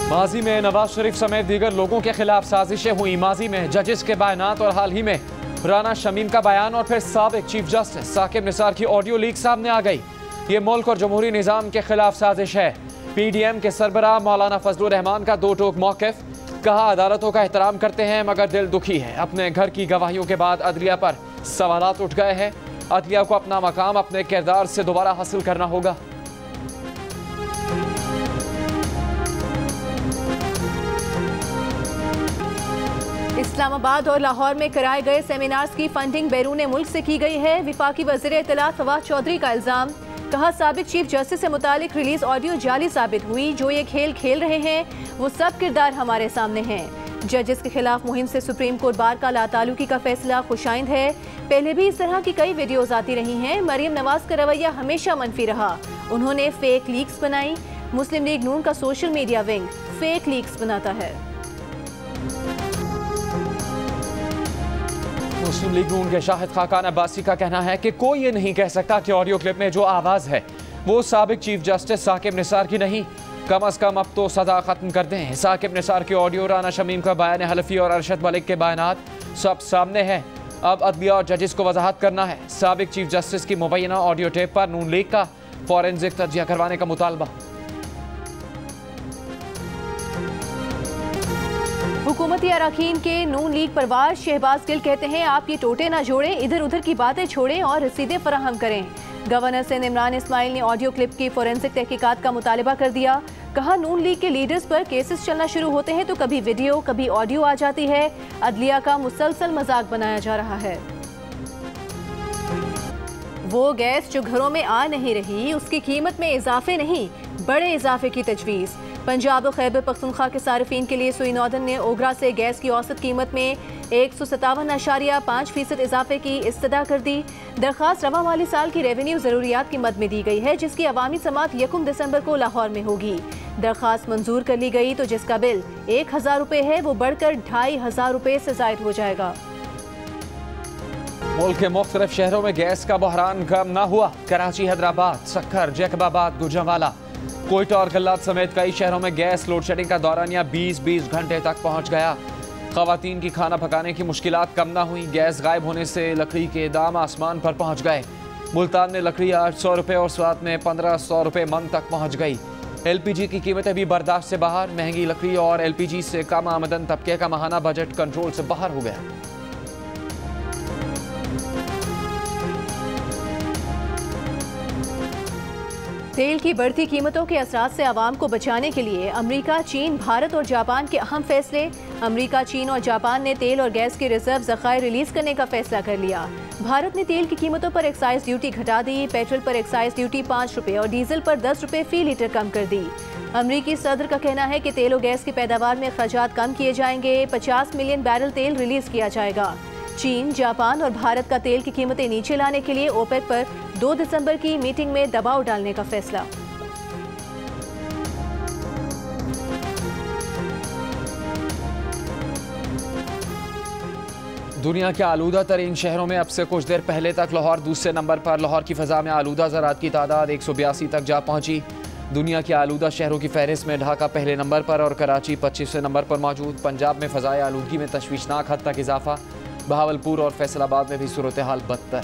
माजी में नवाज शरीफ समेत दीगर लोगों के खिलाफ साजिशें हुई। माजी में जजेस के बयानात और हाल ही में राना शमीम का बयान और फिर साबिक चीफ जस्टिस साकिब निसार की ऑडियो लीक सामने आ गई। ये मुल्क और जमहूरी निज़ाम के खिलाफ साजिश है। PDM के सरबराह मौलाना फजलुर रहमान का दो टोक मौक़िफ़। कहा अदालतों का एहतराम करते हैं मगर दिल दुखी है। अपने घर की गवाहियों के बाद अदलिया पर सवालात उठ गए हैं। अदलिया को अपना मकाम अपने किरदार से दोबारा हासिल करना होगा। इस्लामाबाद और लाहौर में कराए गए सेमिनार्स की फंडिंग बैरून मुल्क से की गई है। विफाकी वज़ीर इत्तलात फवाद चौधरी का इल्जाम। कहा साबिक चीफ जस्टिस से मुतालिक रिलीज ऑडियो जाली साबित हुई। जो ये खेल खेल रहे हैं वो सब किरदार हमारे सामने हैं। जजेस के खिलाफ मुहिम से सुप्रीम कोर्ट बार का लातालुकी का फैसला खुशाइंद है। पहले भी इस तरह की कई वीडियोज आती रही हैं। मरियम नवाज का रवैया हमेशा मनफी रहा। उन्होंने फेक लीक्स बनाई। मुस्लिम लीग नून का social media wing fake leaks बनाता है। मुस्लिम लीग नून के शाहिद खाकान अब्बासी का कहना है कि कोई ये नहीं कह सकता कि ऑडियो क्लिप में जो आवाज़ है वो साबिक चीफ जस्टिस साकिब निसार की नहीं। कम अज़ कम अब तो सज़ा ख़त्म कर दें। साकिब निसार की ऑडियो, राना शमीम का बयान हलफी और अरशद मलिक के बयानात सब सामने हैं। अब अदलिया और जजेस को वजाहत करना है। साबिक चीफ जस्टिस की मुबैना ऑडियो टेप पर नून लीग का फॉरेंसिक तज्जिया करवाने का मुतालबा। हुकूमती अरकान के नून लीग परवार शहबाज गिल कहते हैं आप ये टोटे ना जोड़ें, इधर उधर की बातें छोड़ें और रसीदें फराहम करें। गवर्नर सिंध इमरान इस्माइल ने ऑडियो क्लिप की फोरेंसिक तहकीकात का मुतालबा कर दिया। कहा नून लीग के लीडर्स पर केसेस चलना शुरू होते हैं तो कभी वीडियो कभी ऑडियो आ जाती है। अदलिया का मुसलसल मजाक बनाया जा रहा है। वो गैस जो घरों में आ नहीं रही उसकी कीमत में इजाफे नहीं बड़े इजाफे की तजवीज़। पंजाब और खैबर पख्तूनख्वा के सार्फिन के लिए सुई नॉर्दर्न ने ओगरा से गैस की औसत कीमत में 157.5% इजाफे की इस्तदा कर दी। दरख्वास्त रवा माली साल की रेवेन्यू ज़रूरियात की मद में दी गई है जिसकी अवामी समात 1 दिसंबर को लाहौर में होगी। दरख्वास्त मंजूर कर ली गई तो जिसका बिल 1000 रुपये है वो बढ़कर 2500 रुपये से ज़ायद हो जाएगा। मुल्क के मुख्तलिफ शहरों में गैस का बहरान कम न हुआ। कराची, हैदराबाद, सक्खर, जैकबाबाद, गुजरांवाला, कोयटा और गल्लात समेत कई शहरों में गैस लोड शेडिंग का दौरानिया 20-20 घंटे तक पहुंच गया। खवातीन की खाना पकाने की मुश्किलात कम न हुई। गैस गायब होने से लकड़ी के दाम आसमान पर पहुंच गए। मुल्तान में लकड़ी 800 रुपये और स्वात में 1500 रुपये मन तक पहुंच गई। LPG की कीमतें भी बर्दाश्त से बाहर। महंगी लकड़ी और LPG से कम आमदन तबके का माहाना बजट कंट्रोल से बाहर हो गया। तेल की बढ़ती कीमतों के असरात से आवाम को बचाने के लिए अमेरिका, चीन, भारत और जापान के अहम फैसले। अमेरिका, चीन और जापान ने तेल और गैस के रिजर्व ज़खायर रिलीज करने का फैसला कर लिया। भारत ने तेल की कीमतों पर एक्साइज ड्यूटी घटा दी। पेट्रोल पर एक्साइज ड्यूटी 5 रुपये और डीजल पर 10 रुपये फी लीटर कम कर दी। अमरीकी सदर का कहना है कि तेल और गैस की पैदावार में अखराजात कम किए जाएंगे। 50 मिलियन बैरल तेल रिलीज किया जाएगा। चीन, जापान और भारत का तेल की कीमतें नीचे लाने के लिए ओपेक पर 2 दिसंबर की मीटिंग में दबाव डालने का फैसला। दुनिया के आलूदा तरीन शहरों में अब से कुछ देर पहले तक लाहौर दूसरे नंबर पर। लाहौर की फ़ज़ा में आलूदा ज़रात की तादाद 182 तक जा पहुंची। दुनिया के आलूदा शहरों की फहरिस्त में ढाका पहले नंबर पर और कराची 25वें नंबर पर मौजूद। पंजाब में फ़ज़ाए आलूदगी में तशवीशनाक हद तक इजाफा। बहावलपुर और फैसलाबाद में भी सूरत हाल बदतर।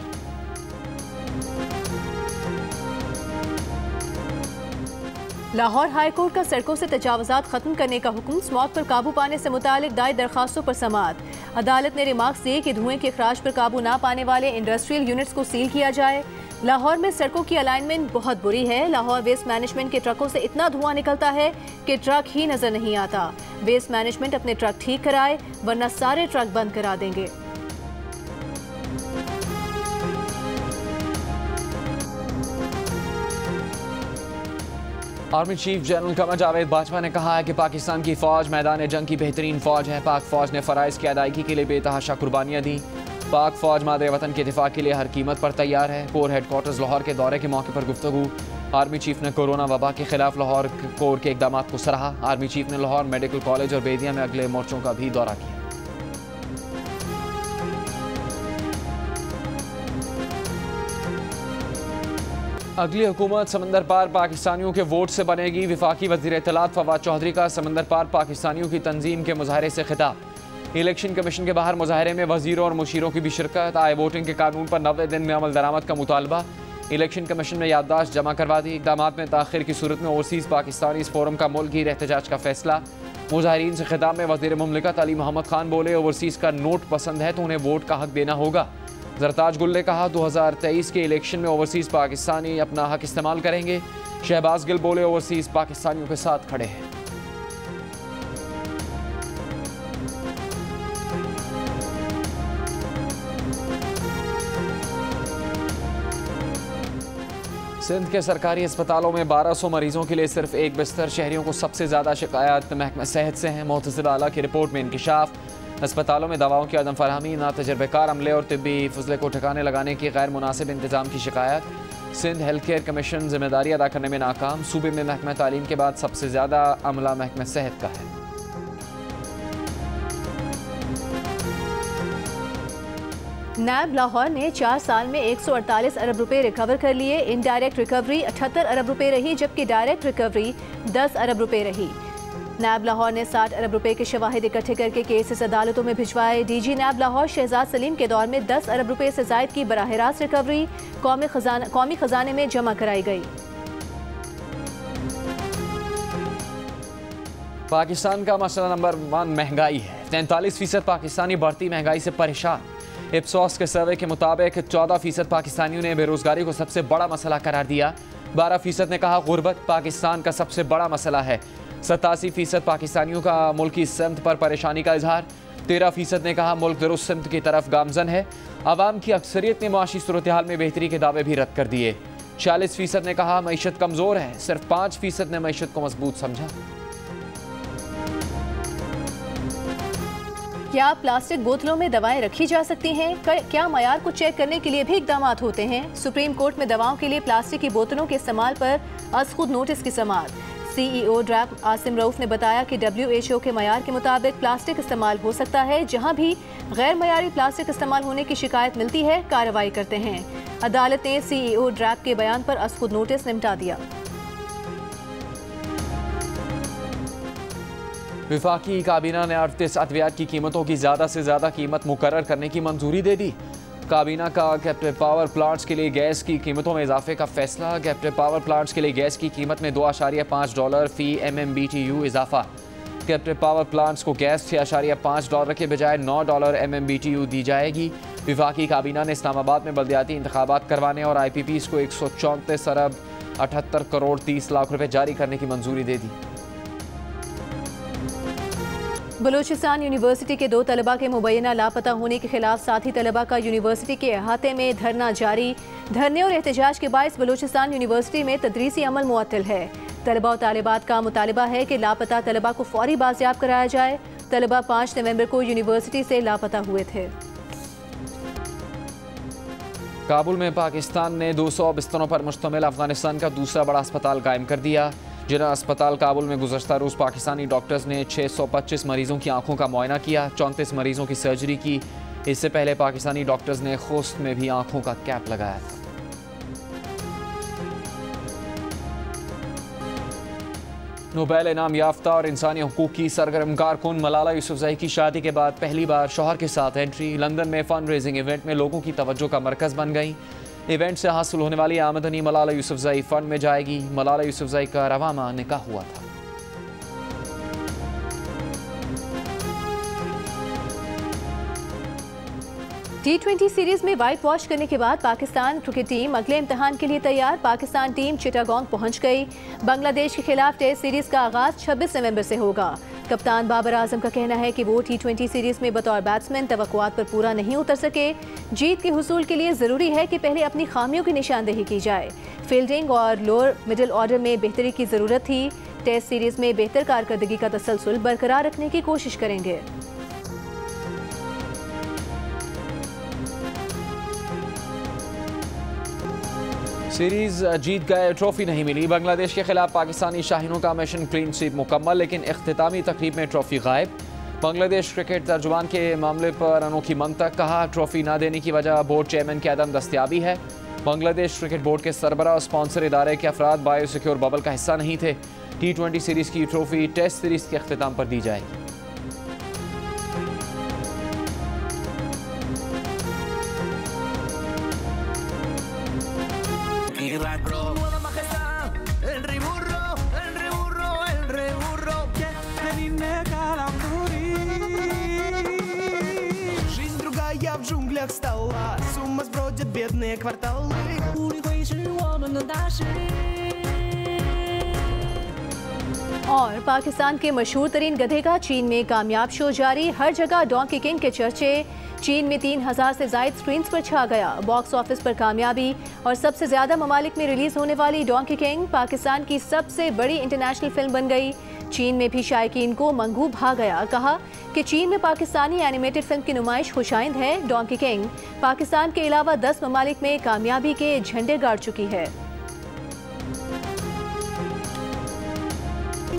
लाहौर हाई कोर्ट का सड़कों से तजावुज़ात खत्म करने का हुक्म। स्मॉग पर काबू पाने से मुतालिक दायर दरखास्तों पर समाअत। अदालत ने रिमार्क्स दिए कि धुएं के अखराज पर काबू ना पाने वाले इंडस्ट्रियल यूनिट्स को सील किया जाए। लाहौर में सड़कों की अलाइनमेंट बहुत बुरी है। लाहौर वेस्ट मैनेजमेंट के ट्रकों से इतना धुआं निकलता है कि ट्रक ही नजर नहीं आता। वेस्ट मैनेजमेंट अपने ट्रक ठीक कराए वरना सारे ट्रक बंद करा देंगे। Army chief general Qamar Javed Bajwa ने कहा है कि पाकिस्तान की फौज मैदान जंग की बेहतरीन फौज है। पाक फौज ने फ़राइज़ की अदायगी के लिए बेतहाशा कुर्बानियाँ दी। पाक फौज मादरे वतन के दिफा के लिए हर कीमत पर तैयार है। कोर हेडक्वार्टर्स लाहौर के दौरे के मौके पर गुफ्तगू। आर्मी चीफ ने कोरोना वबा के खिलाफ लाहौर कोर के इकदाम को सराहा। आर्मी चीफ ने लाहौर मेडिकल कॉलेज और बेदिया में अगले मोर्चों का भी दौरा किया। अगली हुकूमत समंदर पार पाकिस्तानियों के वोट से बनेगी। वफाकी वज़ीर इत्तलात फवाद चौधरी का समंदर पार पाकिस्तानियों की तंजीम के मुजाहरे से खिताब। इलेक्शन कमीशन के बाहर मुजाहरे में वजीरों और मुशीरों की भी शिरकत। आए वोटिंग के कानून पर 90 दिन में अमल दरामद का मुतालबा। इलेक्शन कमीशन में याददाश्त जमा करवा दी। इक़दाम में ताख़िर की सूरत में ओवरसीज़ पाकिस्तानी फोरम का मुल्की एहतजाज का फैसला। मुजाहिरीन से खिताब में वज़ीर मुमलिकत अली मोहम्मद खान बोले, ओवरसीज़ का नोट पसंद है तो उन्हें वोट का हक देना होगा। जरताज गुल ने कहा 2023 के इलेक्शन में ओवरसीज़ पाकिस्तानी अपना हक इस्तेमाल करेंगे। शहबाज गिल बोले, ओवरसीज़ पाकिस्तानियों के साथ खड़े हैं। सिंध के सरकारी अस्पतालों में 1200 मरीजों के लिए सिर्फ एक बिस्तर। शहरियों को सबसे ज़्यादा शिकायत महकमा सेहत से हैं। मुतसिल आला की रिपोर्ट में इंकिशाफ। अस्पतालों में दवाओं की अदम फरहमी, ना तजर्बेकार अमले और तिब्बी फजले को ठिकाने लगाने की गैर मुनासिब इंतजाम की शिकायत। सिंध हेल्थ केयर कमीशन जिम्मेदारी अदा करने में नाकाम। सूबे में महकमा तालीम के बाद सबसे ज़्यादा अमला महकमा सेहत का है। नैब लाहौर ने 4 साल में 148 अरब रुपए रिकवर कर लिए। इनडायरेक्ट रिकवरी 78 अरब रुपए रही, जबकि डायरेक्ट रिकवरी 10 अरब रुपए रही। नैब लाहौर ने 60 अरब रुपए के शवाहिद इकट्ठे करके केसेस अदालतों में भिजवाए। डीजी नैब लाहौर शहजाद सलीम के दौर में 10 अरब रुपए से जायद की बराह रास्त रिकवरी कौमी खजाने में जमा कराई गई। पाकिस्तान का मसला नंबर 1 महंगाई है। 43% पाकिस्तानी बढ़ती महंगाई से परेशान। इप्सॉस के सर्वे के मुताबिक 14% पाकिस्तानियों ने बेरोजगारी को सबसे बड़ा मसला करार दिया। 12% ने कहा गुर्बत पाकिस्तान का सबसे बड़ा मसला है। 87% पाकिस्तानियों का मुल्की सिमत पर परेशानी का इजहार। 13% ने कहा मुल्क दुरुस्त सिमत की तरफ गामजन है। आवाम की अक्सरियत ने माशी सूरत हाल में बेहतरी के दावे भी रद्द कर दिए। 46% ने कहा मईशत कमज़ोर है। सिर्फ 5% ने मईशत को मजबूत समझा। क्या प्लास्टिक बोतलों में दवाएं रखी जा सकती हैं? क्या मयार को चेक करने के लिए भी इकदाम होते हैं? सुप्रीम कोर्ट में दवाओं के लिए प्लास्टिक की बोतलों के इस्तेमाल पर अज खुद नोटिस की समाअत। CEO ड्रैप आसिम रऊफ ने बताया कि WHO के मयार के मुताबिक प्लास्टिक इस्तेमाल हो सकता है। जहां भी गैर मयारी प्लास्टिक इस्तेमाल होने की शिकायत मिलती है, कार्रवाई करते हैं। अदालत ने CEO ड्रैप के बयान पर अज खुद नोटिस निपटा दिया। वफाकी काबीना ने 38 अद्वियात की कीमतों की ज़्यादा से ज़्यादा कीमत मुकर्रर करने की मंजूरी दे दी। काबीना का कैप्टिव पावर प्लांट्स के लिए गैस की कीमतों में इजाफे का फैसला। कैप्टिव पावर प्लांट्स के लिए गैस की कीमत में $2.5 फी MMBTU इजाफा। कैप्टिव पावर प्लांट्स को गैस $6.5 के बजाय $9 MMBTU दी जाएगी। वफाकी काबीना ने इस्लामाबाद में बल्दियाती इंतखाबात करवाने और IPPs को 134 अरब 78 करोड़ 30 लाख रुपए जारी करने की मंजूरी दे दी। बलूचिस्तान यूनिवर्सिटी के 2 तलबा के मुबैना लापता होने के खिलाफ साथी तलबा का यूनिवर्सिटी के अहाते में धरना जारी। धरने और एहतजाज के बायस बलूचिस्तान यूनिवर्सिटी में तदरीसी अमल मुअत्तल है। तलबा और तालिबात का मुतालिबा है कि लापता तलबा को फौरी बाजियाब कराया जाए। तलबा 5 नवंबर को यूनिवर्सिटी से लापता हुए थे। काबुल में पाकिस्तान ने 200 बिस्तरों पर मुश्तमिल अफगानिस्तान का दूसरा बड़ा अस्पताल कायम कर दिया। जिना अस्पताल काबुल में गुज़श्ता रोज़ पाकिस्तानी डॉक्टर्स ने 625 मरीजों की आंखों का मुआयना किया। 34 मरीजों की सर्जरी की। इससे पहले पाकिस्तानी डॉक्टर्स ने खुस्त में भी आंखों का कैप लगाया था। नोबेल इनाम याफ्ता और इंसानी हुकूक की सरगर्म कारकुन मलाला यूसुफजई की शादी के बाद पहली बार शौहर के साथ एंट्री। लंदन में फंड रेजिंग इवेंट में लोगों की तवज्जो का मरकज़ बन गई। इवेंट से हासिल होने वाली आमदनी मलाला यूसुफजई फंड में जाएगी। मलाला यूसुफजई का रवां माह निकाह हुआ था। T20 सीरीज में वाइट वॉश करने के बाद पाकिस्तान क्रिकेट टीम अगले इम्तिहान के लिए तैयार। पाकिस्तान टीम चिटागोंग पहुंच गई। बांग्लादेश के खिलाफ टेस्ट सीरीज का आगाज 26 नवंबर से होगा। कप्तान बाबर आजम का कहना है कि वो T20 सीरीज में बतौर बैट्समैन तवक्कुआत पर पूरा नहीं उतर सके। जीत के हुसूल के लिए जरूरी है कि पहले अपनी खामियों की निशानदेही की जाए। फील्डिंग और लोअर मिडिल ऑर्डर में बेहतरी की जरूरत थी। टेस्ट सीरीज में बेहतर कारकर्दगी का तसलसल बरकरार रखने की कोशिश करेंगे। सीरीज जीत गए, ट्रॉफी नहीं मिली। बांग्लादेश के खिलाफ पाकिस्तानी शाहीनों का मिशन क्लीन स्वीप मुकम्मल, लेकिन इख्तितामी तकरीब में ट्रॉफी गायब। बांग्लादेश क्रिकेट तर्जुमान के मामले पर अनोखी मंतक। कहा ट्रॉफी ना देने की वजह बोर्ड चेयरमैन की अदम दस्तयाबी है। बांग्लादेश क्रिकेट बोर्ड के सरबराह और स्पॉन्सर इदारे के अफराद बायोसिक्योर बबल का हिस्सा नहीं थे। T20 सीरीज की ट्रॉफी टेस्ट सीरीज के अख्तिताम पर दी जाएगी। Жизнь другая в джунглях стала, с ума сбродят бедные кварталы. और पाकिस्तान के मशहूर तरीन गधे का चीन में कामयाब शो जारी। हर जगह डोंकी किंग के चर्चे। चीन में 3000 से जायद स्क्रीन्स पर छा गया। बॉक्स ऑफिस पर कामयाबी और सबसे ज्यादा ममालिक में रिलीज होने वाली डोंकी किंग पाकिस्तान की सबसे बड़ी इंटरनेशनल फिल्म बन गई। चीन में भी शायकीन को मंगू भा गया। कहा कि चीन में पाकिस्तानी एनिमेटेड फिल्म की नुमाइश खुशाइंद है। डोंकी किंग पाकिस्तान के अलावा 10 ममालिक में कामयाबी के झंडे गाड़ चुकी है।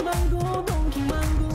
Mango, donkey mango.